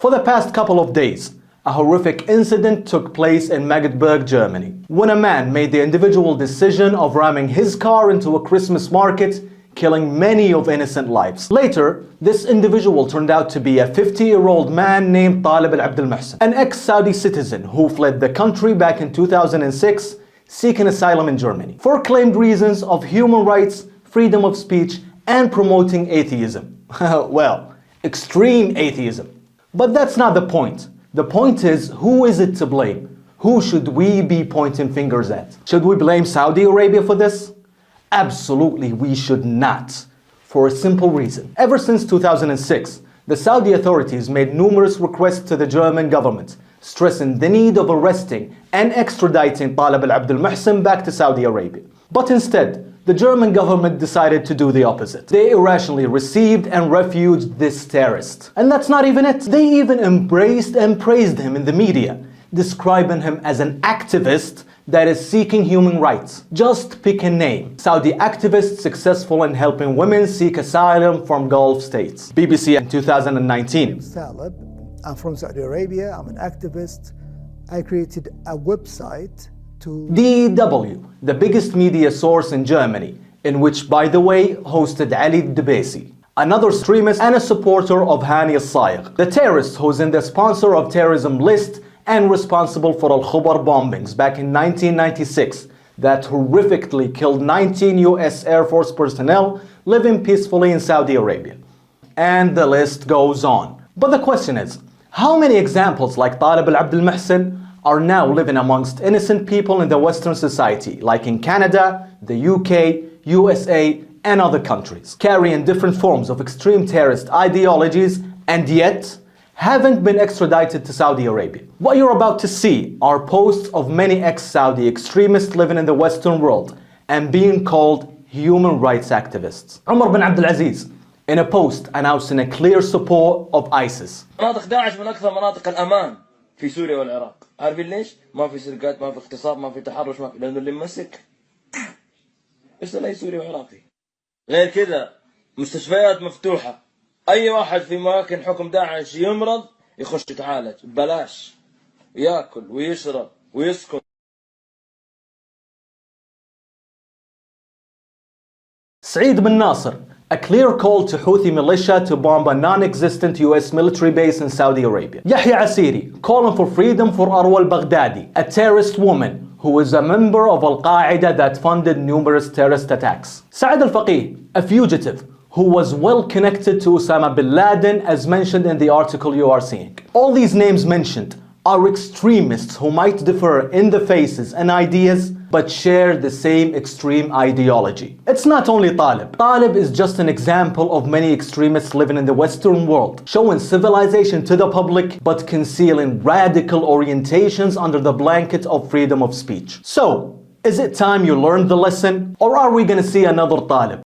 For the past couple of days, a horrific incident took place in Magdeburg, Germany, when a man made the individual decision of ramming his car into a Christmas market, killing many of innocent lives. Later, this individual turned out to be a 50-year-old man named Taleb Al-Abdulmohsen, an ex-Saudi citizen who fled the country back in 2006, seeking asylum in Germany, for claimed reasons of human rights, freedom of speech, and promoting atheism. Well, extreme atheism. But that's not the point. The point is, who is it to blame? Who should we be pointing fingers at? Should we blame Saudi Arabia for this? Absolutely, we should not. For a simple reason. Ever since 2006, the Saudi authorities made numerous requests to the German government, stressing the need of arresting and extraditing Taleb Al-Abdulmohsen back to Saudi Arabia. But instead, the German government decided to do the opposite. They irrationally received and refuged this terrorist. And that's not even it. They even embraced and praised him in the media, describing him as an activist that is seeking human rights. Just pick a name. Saudi activist successful in helping women seek asylum from Gulf states. BBC in 2019. Taleb, I'm from Saudi Arabia, I'm an activist. I created a website to DW, the biggest media source in Germany, in which, by the way, hosted Ali Debesi, another extremist and a supporter of Al-Sayegh, the terrorist who's in the sponsor of terrorism list and responsible for Al-Khobar bombings back in 1996 that horrifically killed 19 US Air Force personnel living peacefully in Saudi Arabia. And the list goes on. But the question is, how many examples like Taleb Al-Abdulmohsen are now living amongst innocent people in the Western society, like in Canada, the UK, USA, and other countries, carrying different forms of extreme terrorist ideologies and yet haven't been extradited to Saudi Arabia? What you're about to see are posts of many ex-Saudi extremists living in the Western world and being called human rights activists. Umar bin Abdulaziz, in a post announcing a clear support of ISIS. مناطق داعش من أكثر مناطق الأمان في سوريا والعراق. عارفين ليش؟ ما في سرقات، ما في اغتصاب، ما في تحرش، ما في، لأنه اللي مسك بس لا سوري وعراقي. غير كذا مستشفيات مفتوحة. أي واحد في أماكن حكم داعش يمرض يخش يتعالج ببلاش، ياكل ويشرب ويسكن. Saeed bin Nasser, a clear call to Houthi militia to bomb a non-existent US military base in Saudi Arabia. Yahya Asiri, calling for freedom for Arwa al-Baghdadi, a terrorist woman who is a member of Al-Qaeda that funded numerous terrorist attacks. Saad al-Faqih, a fugitive who was well connected to Osama bin Laden as mentioned in the article you are seeing. All these names mentioned are extremists who might differ in the faces and ideas but share the same extreme ideology. It's not only Taleb. Taleb is just an example of many extremists living in the Western world, showing civilization to the public but concealing radical orientations under the blanket of freedom of speech. So, is it time you learned the lesson, or are we gonna see another Taleb?